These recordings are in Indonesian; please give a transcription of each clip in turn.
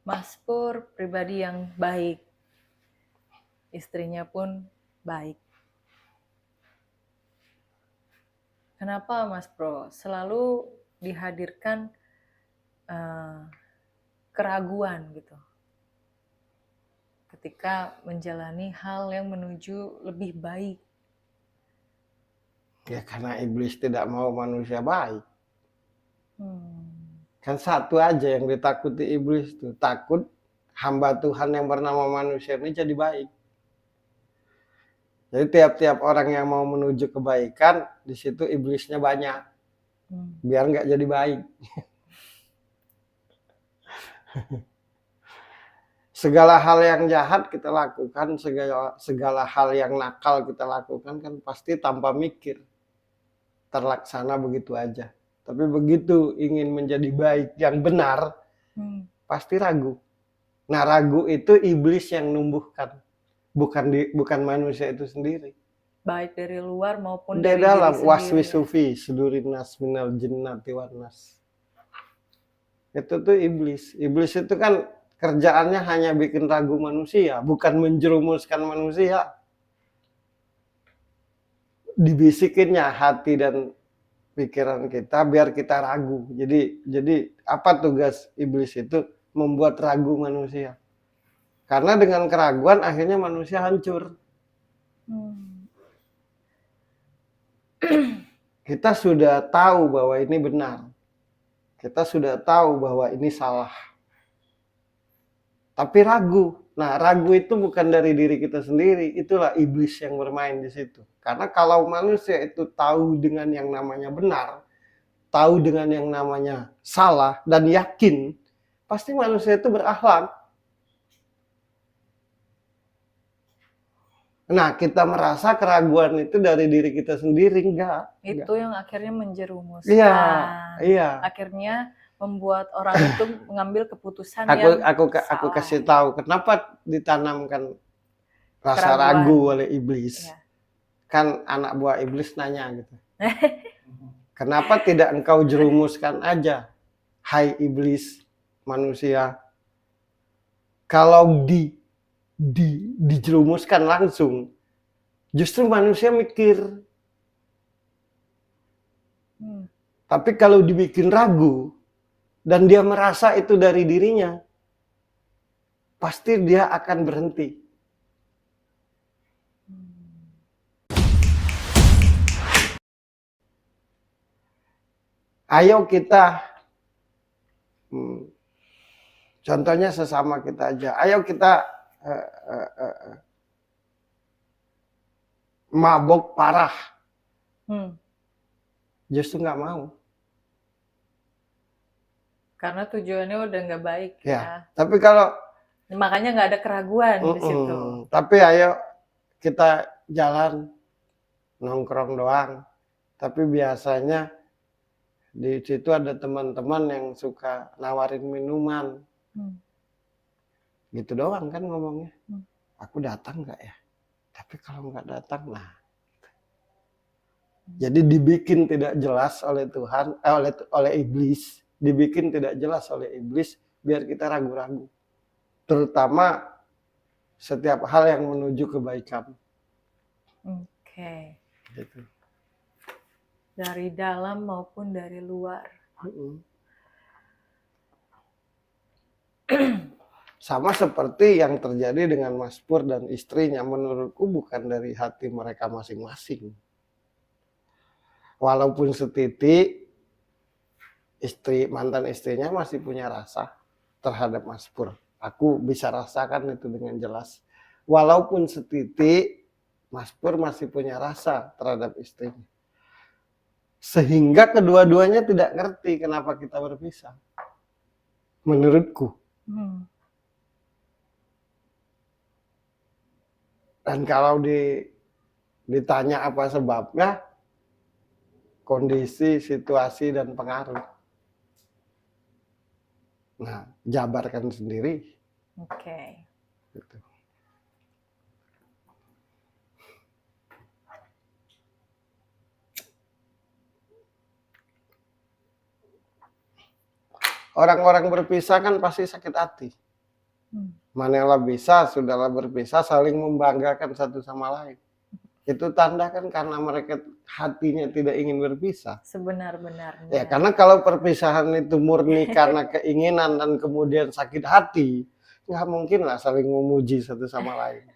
Mas Pur pribadi yang baik, istrinya pun baik. Kenapa Mas Bro selalu dihadirkan keraguan gitu ketika menjalani hal yang menuju lebih baik? Ya karena iblis tidak mau manusia baik. Hmm. Kan satu aja yang ditakuti iblis tuh, takut hamba Tuhan yang bernama manusia ini jadi baik. Jadi tiap-tiap orang yang mau menuju kebaikan, di situ iblisnya banyak. Biar nggak jadi baik. Segala hal yang jahat kita lakukan, segala hal yang nakal kita lakukan kan pasti tanpa mikir. Terlaksana begitu aja. Tapi begitu ingin menjadi baik yang benar, pasti ragu. Nah, ragu itu iblis yang numbuhkan. Bukan manusia itu sendiri. Baik dari luar maupun Dari dari dalam diri waswis sendiri. sufi sudurinas minal jinnati wannas. Itu tuh iblis. Iblis itu kan kerjaannya hanya bikin ragu manusia, bukan menjerumuskan manusia. Dibisikinnya hati dan pikiran kita biar kita ragu. Jadi apa tugas iblis itu? Membuat ragu manusia. Karena dengan keraguan akhirnya manusia hancur. Kita sudah tahu bahwa ini benar. Kita sudah tahu bahwa ini salah. Tapi ragu. Nah, ragu itu bukan dari diri kita sendiri. Itulah iblis yang bermain di situ. Karena kalau manusia itu tahu dengan yang namanya benar, tahu dengan yang namanya salah, dan yakin, pasti manusia itu berakhlak. Nah, kita merasa keraguan itu dari diri kita sendiri. Enggak. Itu yang akhirnya menjerumuskan. Iya. Akhirnya membuat orang itu mengambil keputusan yang Aku kasih tahu kenapa ditanamkan rasa keraguan. ragu oleh iblis. Ya. Kan anak buah iblis nanya gitu. Kenapa tidak engkau jerumuskan aja, hai iblis manusia? Kalau dijerumuskan langsung, justru manusia mikir. Tapi kalau dibikin ragu, dan dia merasa itu dari dirinya, pasti dia akan berhenti. Ayo kita, contohnya sesama kita aja, ayo kita mabok parah. Justru nggak mau. Karena tujuannya udah nggak baik ya. Tapi kalau makanya nggak ada keraguan di situ. Tapi ayo kita jalan nongkrong doang. Tapi biasanya di situ ada teman-teman yang suka nawarin minuman. Gitu doang kan ngomongnya. Aku datang nggak ya? Tapi kalau nggak datang, nah. Jadi dibikin tidak jelas oleh Tuhan, oleh iblis. Dibikin tidak jelas oleh iblis biar kita ragu-ragu. Terutama setiap hal yang menuju kebaikan. Oke. Gitu. Dari dalam maupun dari luar. Sama seperti yang terjadi dengan Mas Pur dan istrinya, menurutku bukan dari hati mereka masing-masing. Walaupun setitik mantan istrinya masih punya rasa terhadap Mas Pur. Aku bisa rasakan itu dengan jelas. Walaupun setitik Mas Pur masih punya rasa terhadap istrinya. Sehingga kedua-duanya tidak ngerti kenapa kita berpisah. Menurutku. Dan kalau ditanya apa sebabnya, kondisi, situasi, dan pengaruh. Nah, jabarkan sendiri. Oke. Gitu. Orang-orang berpisah kan pasti sakit hati. Manela bisa, sudahlah berpisah, saling membanggakan satu sama lain. Itu tanda kan karena mereka hatinya tidak ingin berpisah. Ya, Sebenar-benarnya. karena kalau perpisahan itu murni karena keinginan dan kemudian sakit hati, nggak mungkin lah saling memuji satu sama lain.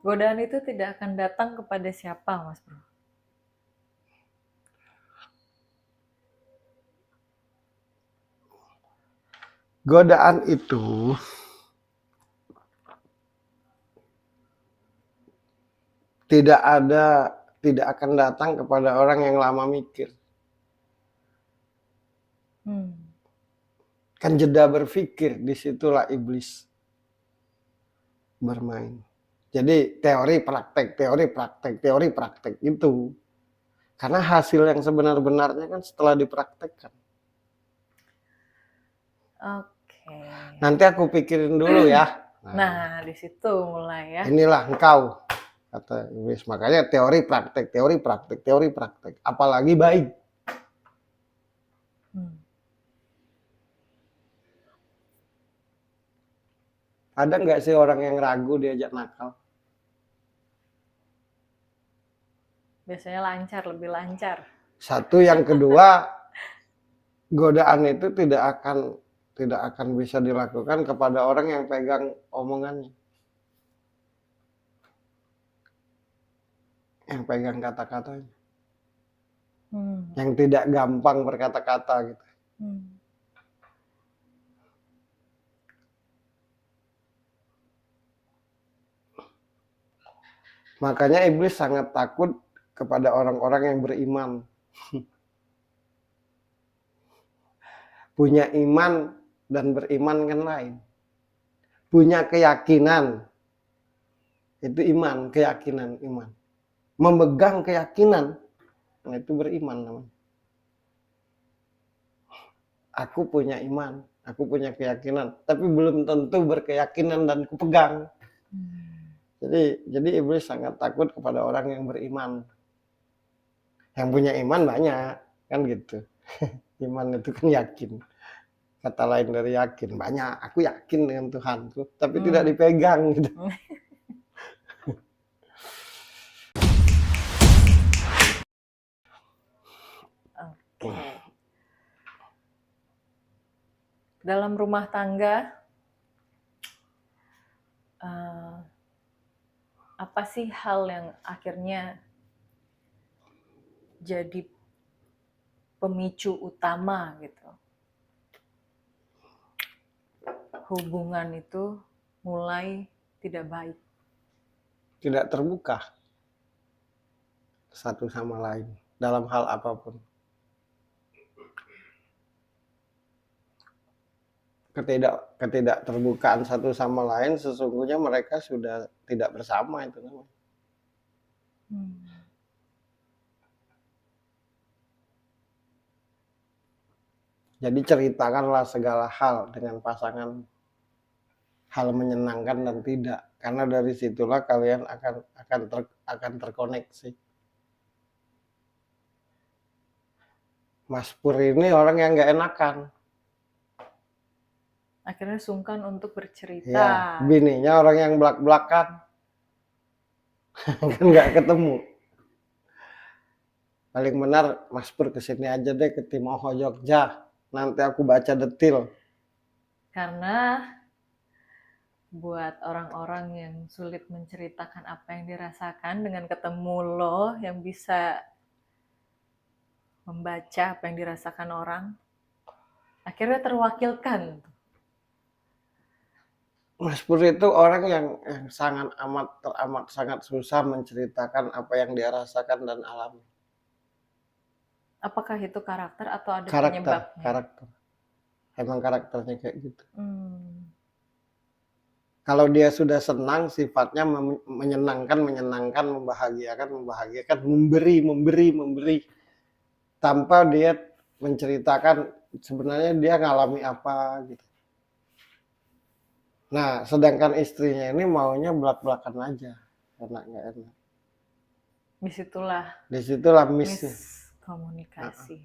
Godaan itu tidak akan datang kepada siapa, Mas Bro? Godaan itu tidak akan datang kepada orang yang lama mikir. Kan jeda berpikir, disitulah iblis bermain. Jadi teori praktek itu. Karena hasil yang sebenar-benarnya kan setelah dipraktekkan. Oke. Nanti aku pikirin dulu ya. Nah, di situ mulai ya. Inilah engkau, kata iblis. Makanya teori praktek. Apalagi baik. Ada nggak sih orang yang ragu diajak nakal? Biasanya lancar, lebih lancar. Satu, yang kedua, godaan itu tidak akan bisa dilakukan kepada orang yang pegang omongannya. Yang pegang kata-katanya. Yang tidak gampang berkata-kata gitu. Makanya iblis sangat takut kepada orang-orang yang beriman. Punya iman dan beriman kan lain. Punya keyakinan. Itu iman, keyakinan, iman. Memegang keyakinan, nah itu beriman namanya. Aku punya iman, aku punya keyakinan, tapi belum tentu berkeyakinan dan kupegang. Jadi iblis sangat takut kepada orang yang beriman. Yang punya iman banyak, kan gitu. Iman itu kan yakin. Kata lain dari yakin, banyak. Aku yakin dengan Tuhanku, tapi tidak dipegang gitu. Oke. Dalam rumah tangga, apa sih hal yang akhirnya jadi pemicu utama gitu? Hubungan itu mulai tidak baik. Tidak terbuka satu sama lain dalam hal apapun. Ketidakterbukaan satu sama lain, sesungguhnya mereka sudah tidak bersama itu namanya. Jadi ceritakanlah segala hal dengan pasangan, hal menyenangkan dan tidak, karena dari situlah kalian akan terkoneksi. Mas Pur ini orang yang nggak enakan. Akhirnya sungkan untuk bercerita. Ya, bininya orang yang belak-belakan. Kan nggak ketemu. Paling benar, Mas Pur kesini aja deh ke Timoho Jogja. Nanti aku baca detil. Karena buat orang-orang yang sulit menceritakan apa yang dirasakan, dengan ketemu lo yang bisa membaca apa yang dirasakan orang, akhirnya terwakilkan. Mas Pur itu orang yang sangat sangat susah menceritakan apa yang dia rasakan dan alami. Apakah itu karakter atau ada penyebabnya? Karakter. Emang karakternya kayak gitu. Kalau dia sudah senang, sifatnya menyenangkan, membahagiakan, memberi. Tanpa dia menceritakan sebenarnya dia ngalami apa gitu. Nah, sedangkan istrinya ini maunya belak-belakan aja, karena nggak enak. Disitulah miskomunikasi. komunikasi.